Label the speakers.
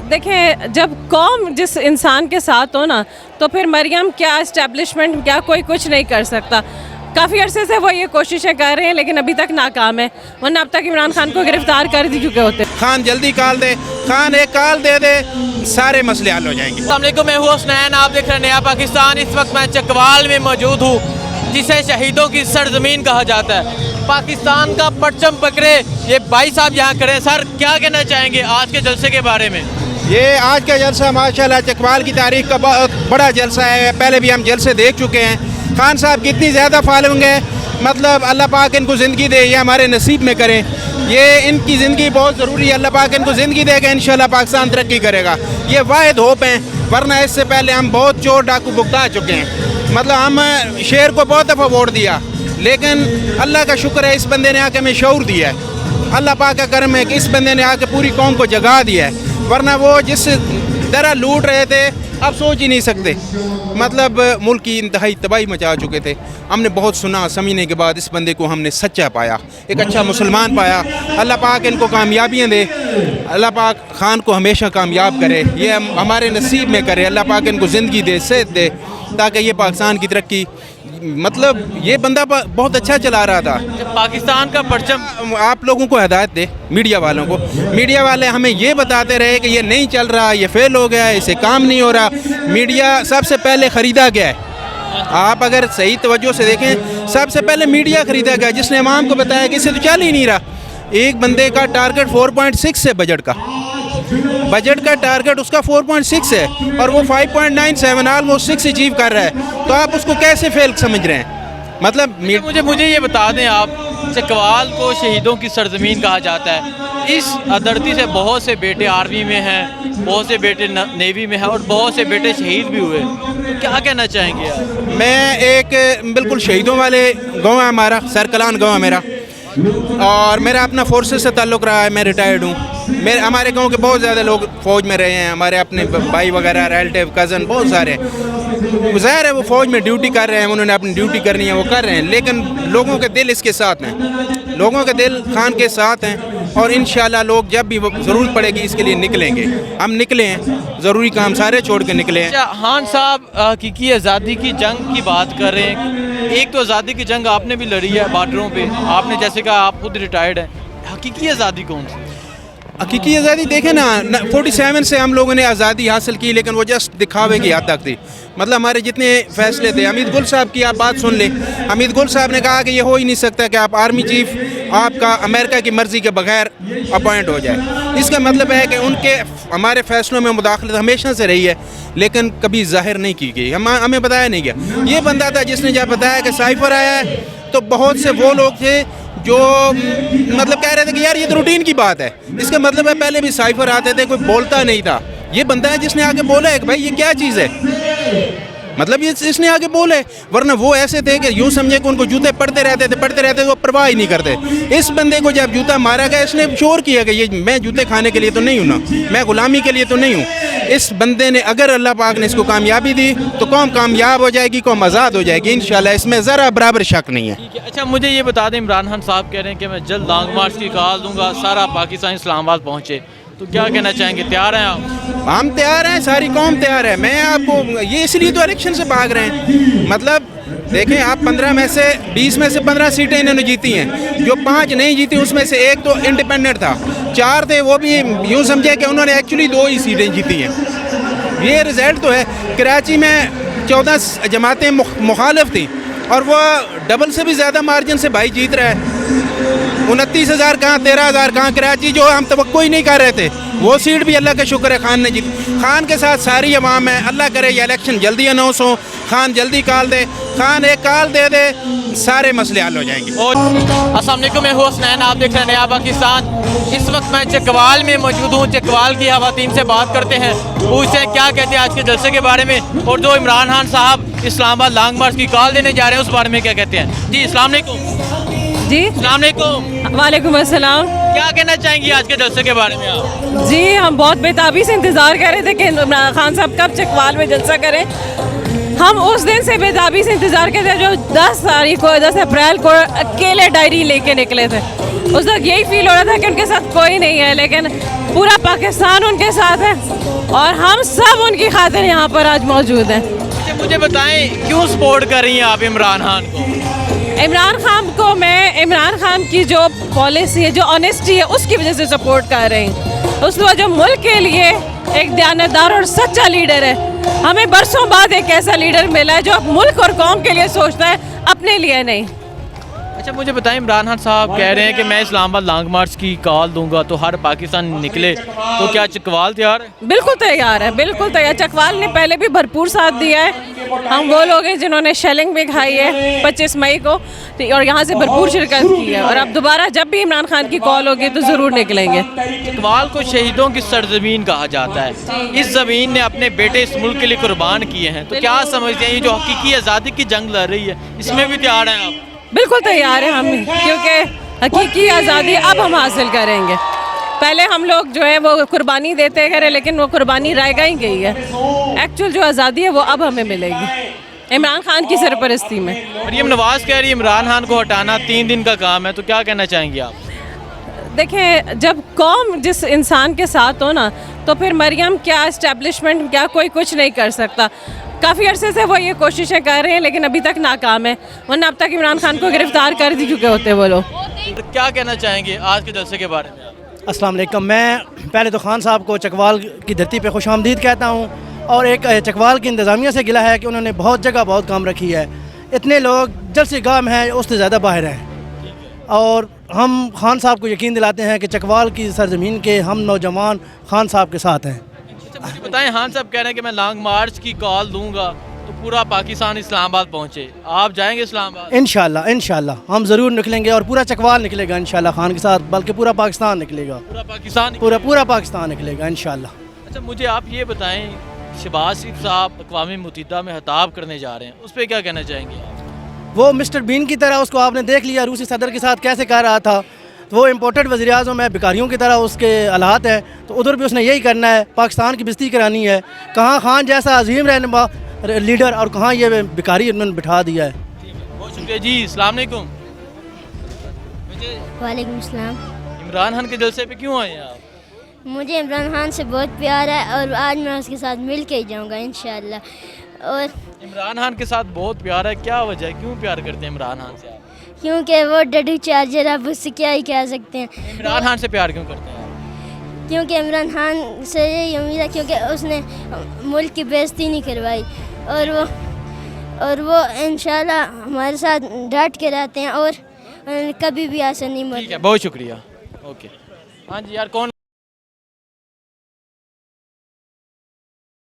Speaker 1: देखें, जब कौम जिस इंसान के साथ हो ना, तो फिर मरियम क्या, इस्टेब्लिशमेंट क्या, कोई कुछ नहीं कर सकता। काफ़ी अरसे से वो ये कोशिशें कर रहे हैं लेकिन अभी तक नाकाम है, वरना अब तक इमरान खान को गिरफ्तार कर दी चुके होते।
Speaker 2: खान जल्दी कॉल दे, खान एक कॉल दे दे, सारे मसले हल हो जाएंगे।
Speaker 3: अस्सलाम वालेकुम, मैं हूँ हसनैन, आप देख रहे हैं नया पाकिस्तान। इस वक्त मैं चकवाल में मौजूद हूँ, जिसे शहीदों की सरजमीन कहा जाता है। पाकिस्तान का परचम पकड़े ये भाई साहब यहाँ खड़े हैं। सर, क्या कहना चाहेंगे आज के जलसे के बारे में?
Speaker 2: ये आज का जलसा माशाल्लाह चकवाल की तारीख का बहुत बड़ा जलसा है। पहले भी हम जलसे देख चुके हैं। खान साहब की इतनी ज़्यादा फॉलोइंग है, मतलब अल्लाह पाक इनको ज़िंदगी दे, ये हमारे नसीब में करें। ये इनकी ज़िंदगी बहुत ज़रूरी है। अल्लाह पाक इनको ज़िंदगी देगा, इंशाल्लाह पाकिस्तान तरक्की करेगा। ये वाहिद होप हैं, वरना इससे पहले हम बहुत चोर डाकू भुगता चुके हैं। मतलब हम शेर को बहुत दफ़ा वोट दिया, लेकिन अल्लाह का शुक्र है इस बंदे ने आके हमें शऊर दिया है। अल्लाह पाक का करम है कि इस बंदे ने आके पूरी कौम को जगा दिया है, वरना वो जिस तरह लूट रहे थे आप सोच ही नहीं सकते। मतलब मुल्क की इंतहाई तबाही मचा चुके थे। हमने बहुत सुना, समझने के बाद इस बंदे को हमने सच्चा पाया, एक अच्छा मुसलमान पाया। अल्लाह पाक इनको कामयाबियाँ दे, अल्लाह पाक खान को हमेशा कामयाब करे, ये हमारे नसीब में करे। अल्लाह पाक इनको ज़िंदगी दे, सेहत दे, ताकि ये पाकिस्तान की तरक्की, मतलब ये बंदा बहुत अच्छा चला रहा था।
Speaker 3: पाकिस्तान का परचम
Speaker 2: आप लोगों को हिदायत दे, मीडिया वालों को, मीडिया वाले हमें ये बताते रहे कि ये नहीं चल रहा, ये फेल हो गया, इसे काम नहीं हो रहा। मीडिया सबसे पहले ख़रीदा गया है। आप अगर सही तवज्जो से देखें, सबसे पहले मीडिया ख़रीदा गया, जिसने अवाम को बताया कि इसे तो चल ही नहीं रहा। एक बंदे का टारगेट 4.6 है, बजट का टारगेट उसका 4.6 है और वो 5.97 ऑलमोस्ट 6 अचीव कर रहा है। तो आप उसको कैसे फेल समझ रहे हैं? मतलब
Speaker 3: मुझे ये बता दें, आप चकवाल को शहीदों की सरजमीन कहा जाता है। इस धरती से बहुत से बेटे आर्मी में हैं, बहुत से बेटे नेवी में हैं और बहुत से बेटे शहीद भी हुए। तो क्या कहना चाहेंगे आप?
Speaker 2: मैं एक बिल्कुल शहीदों वाले गाँव है हमारा, सरकलान गाँव है मेरा, और मेरा अपना फोर्सेस से ताल्लुक़ रहा है। मैं रिटायर्ड हूँ। हमारे गांव के बहुत ज़्यादा लोग फ़ौज में रहे हैं, हमारे अपने भाई वगैरह, रिलेटिव, कज़न बहुत सारे। ज़ाहिर है वो फ़ौज में ड्यूटी कर रहे हैं, उन्होंने अपनी ड्यूटी करनी है, वो कर रहे हैं, लेकिन लोगों के दिल इसके साथ हैं, लोगों के दिल खान के साथ हैं। और इंशाल्लाह लोग जब भी ज़रूरत पड़ेगी इसके लिए निकलेंगे। हम निकले हैं, ज़रूरी काम सारे छोड़ के निकले हैं।
Speaker 3: खान साहब की आज़ादी की जंग की बात कर रहे हैं। एक तो आज़ादी की जंग आपने भी लड़ी है बॉर्डरों पे, आपने जैसे कहा आप खुद रिटायर्ड हैं। हकीकी आज़ादी कौन सी?
Speaker 2: हकीकी आज़ादी देखें ना, 47 से हम लोगों ने आज़ादी हासिल की, लेकिन वो जस्ट दिखावे की हद तक थी। मतलब हमारे जितने फैसले थे, हमीद गुल साहब की आप बात सुन लें। हमीद गुल साहब ने कहा कि ये हो ही नहीं सकता कि आप आर्मी चीफ आपका अमेरिका की मर्ज़ी के बगैर अपॉइंट हो जाए। इसका मतलब है कि उनके हमारे फैसलों में मुदाखलत हमेशा से रही है, लेकिन कभी जाहिर नहीं की गई, हमें बताया नहीं गया। ये बंदा था जिसने जब बताया कि साइफर आया है, तो बहुत से वो लोग थे जो मतलब कह रहे थे कि यार ये तो रूटीन की बात है। इसका मतलब है पहले भी साइफर आते थे, कोई बोलता नहीं था। ये बंदा है जिसने आके बोला है कि भाई ये क्या चीज़ है, मतलब ये इसने आगे बोले। वरना वो ऐसे थे कि यूँ समझे कि उनको जूते पड़ते रहते वो परवाह ही नहीं करते। इस बंदे को जब जूता मारा गया, इसने शोर किया कि ये मैं जूते खाने के लिए तो नहीं हूँ ना, मैं गुलामी के लिए तो नहीं हूँ। इस बंदे ने, अगर अल्लाह पाक ने इसको कामयाबी दी तो कौम कामयाब हो जाएगी, कौम आज़ाद हो जाएगी इंशाल्लाह, इसमें ज़रा बराबर शक नहीं है।
Speaker 3: अच्छा, मुझे ये बता दें, इमरान खान साहब कह रहे हैं कि मैं जल्द लॉन्ग मार्च की कॉल दूंगा, सारा पाकिस्तान इस्लामाबाद पहुँचे। तो क्या कहना चाहेंगे, तैयार हैं आप?
Speaker 2: हम तैयार हैं, सारी कौम तैयार है। मैं आपको ये इसलिए तो इलेक्शन से भाग रहे हैं। मतलब देखें आप, 15 में से 20 में से 15 सीटें इन्होंने जीती हैं। जो 5 नहीं जीती उसमें से एक तो इंडिपेंडेंट था, 4 थे वो भी यूँ समझे कि उन्होंने एक्चुअली 2 ही सीटें जीती हैं। ये रिज़ल्ट तो है। कराची में 14 जमातें मुखालिफ थी और वो डबल से भी ज़्यादा मार्जिन से भाई जीत रहा है। 29,000 कहाँ, 13,000 कहाँ। कराची जो हम तवक्को ही नहीं कर रहे थे, वो सीट भी अल्लाह का शुक्र है खान ने जीती। खान के साथ सारी अवाम है। अल्लाह करे ये इलेक्शन जल्दी अनाउंस हो, खान जल्दी कॉल दे, खान एक कॉल दे दे, सारे मसले हल हो जाएंगे।
Speaker 3: और अस्सलाम वालेकुम, मैं हूँ हसनैन, आप देख रहे हैं नया पाकिस्तान। इस वक्त मैं चकवाल में मौजूद हूँ। चकवाल की खवातीन से बात करते हैं, पूछते हैं क्या कहते हैं आज के जलसे के बारे में, और जो इमरान खान साहब इस्लामाबाद लॉन्ग मार्च की कॉल देने जा रहे हैं उस बारे में क्या कहते हैं। जी अस्सलाम वालेकुम।
Speaker 1: जी
Speaker 3: अस्सलाम वालेकुम।
Speaker 1: वालेकुम अस्सलाम।
Speaker 3: क्या कहना चाहेंगी आज के जलसे के बारे में आप?
Speaker 1: जी हम बहुत बेताबी से इंतज़ार कर रहे थे कि इमरान खान साहब कब चकवाल में जलसा करें। हम उस दिन से बेताबी से इंतज़ार करते थे जो 10 तारीख को, 10 अप्रैल को अकेले डायरी लेके निकले थे। उस वक्त यही फील हो रहा था कि उनके साथ कोई नहीं है, लेकिन पूरा पाकिस्तान उनके साथ है और हम सब उनकी खातिर यहाँ पर आज मौजूद हैं।
Speaker 3: अच्छा, मुझे बताएं क्यों सपोर्ट कर रही हैं आप इमरान खान को?
Speaker 1: इमरान खान को मैं इमरान खान की जो पॉलिसी है, जो ऑनेस्टी है, उसकी वजह से सपोर्ट कर रही हूँ। उसको जो मुल्क के लिए एक दयानतदार और सच्चा लीडर है। हमें बरसों बाद एक ऐसा लीडर मिला है जो मुल्क और कौम के लिए सोचता है, अपने लिए नहीं।
Speaker 3: अच्छा, मुझे बताएं इमरान खान साहब कह रहे हैं कि मैं इस्लामाबाद लॉन्ग मार्च की कॉल दूंगा तो हर पाकिस्तान निकले, तो क्या चकवाल तैयार है?
Speaker 1: बिल्कुल तैयार है, बिल्कुल तैयार। चकवाल ने पहले भी भरपूर साथ दिया है। हम वो लोग हैं जिन्होंने शेलिंग भी खाई है 25 मई को और यहाँ से भरपूर शिरकत की है, और अब दोबारा जब भी इमरान खान की कॉल होगी तो ज़रूर निकलेंगे।
Speaker 3: चकवाल को शहीदों की सरजमीन कहा जाता है। इस ज़मीन ने अपने बेटे इस मुल्क के लिए कुर्बान किए हैं, तो क्या समझते हैं ये जो हकीकी आज़ादी की जंग लड़ रही है, इसमें भी तैयार हैं आप?
Speaker 1: बिल्कुल तैयार है हम, क्योंकि हकीकी आज़ादी अब हम हासिल करेंगे। पहले हम लोग जो है वो कुर्बानी देते गए, लेकिन वो कुर्बानी रह गई गई है। एक्चुअल जो आज़ादी है वो अब हमें मिलेगी इमरान खान की सरपरस्ती में।
Speaker 3: मरीम नवाज़ कह रही है इमरान खान को हटाना 3 दिन का काम है, तो क्या कहना चाहेंगे आप?
Speaker 1: देखें, जब कौम जिस इंसान के साथ हो ना, तो फिर मरियम क्या, इस्टेब्लिशमेंट क्या, कोई कुछ नहीं कर सकता। काफ़ी अरसे से वो ये कोशिशें कर रहे हैं, लेकिन अभी तक नाकाम है, वरना अब तक इमरान खान को गिरफ्तार कर दी चुके होते वो लोग।
Speaker 3: तो क्या कहना चाहेंगे आज के जलसे के बारे में?
Speaker 4: अस्सलाम वालेकुम। मैं पहले तो खान साहब को चकवाल की धरती पे खुशामदीद कहता हूँ, और एक चकवाल की इंतज़ामिया से गिला है कि उन्होंने बहुत जगह बहुत काम रखी है। इतने लोग जलसे गाह में हैं, उससे ज़्यादा बाहर हैं, और हम खान साहब को यकीन दिलाते हैं कि चकवाल की सरजमीन के हम नौजवान खान साहब के साथ हैं।
Speaker 3: अच्छा, मुझे बताएं, खान साहब कह रहे हैं कि मैं लॉन्ग मार्च की कॉल दूंगा तो पूरा पाकिस्तान इस्लामाबाद पहुंचे, आप जाएंगे इस्लामाबाद?
Speaker 4: इंशाल्लाह इंशाल्लाह हम ज़रूर निकलेंगे, और पूरा चकवाल निकलेगा इंशाल्लाह खान के साथ, बल्कि पूरा पाकिस्तान निकलेगा।
Speaker 3: पूरा पाकिस्तान?
Speaker 4: पूरा पाकिस्तान निकलेगा इंशाल्लाह।
Speaker 3: अच्छा, मुझे आप ये बताएं, शहबाज शरीफ साहब अक़वाम मुत्तहिदा में खिताब करने जा रहे हैं, उस पर क्या कहना चाहेंगे आप?
Speaker 4: वो मिस्टर बीन की तरह उसको आपने देख लिया रूसी सदर के साथ कैसे कह रहा था, तो वो इम्पोर्टेड वज़ीर आज़म है, भिखारियों की तरह उसके हालात हैं, तो उधर भी उसने यही करना है, पाकिस्तान की बेइज्जती करानी है। कहाँ खान जैसा अजीम रहनुमा लीडर और कहाँ ये भिखारी उन्होंने बिठा दिया है।
Speaker 3: बहुत शुक्रिया जी, अस्सलाम वालेकुम।
Speaker 5: वालेकुम सलाम।
Speaker 3: इमरान खान के जलसे पे क्यों आए हैं आप?
Speaker 5: मुझे इमरान खान से बहुत प्यार है और आज मैं उसके साथ मिल के ही जाऊँगा इंशाअल्लाह। और
Speaker 3: इमरान खान के साथ बहुत प्यार है, क्या वजह है, क्यों प्यार करते हैं इमरान खान से आप?
Speaker 5: क्योंकि वो डडू चार्जर, आप उससे क्या ही कह सकते हैं।
Speaker 3: इमरान खान से प्यार क्यों करते हैं आप?
Speaker 5: क्योंकि इमरान खान से यही उम्मीद है, क्योंकि उसने मुल्क की बेइज्जती नहीं करवाई, और वो इंशाल्लाह हमारे साथ डट के रहते हैं और कभी भी ऐसा नहीं
Speaker 3: ठीक
Speaker 5: मर।
Speaker 3: है, बहुत शुक्रिया। ओके, हाँ जी यार, कौन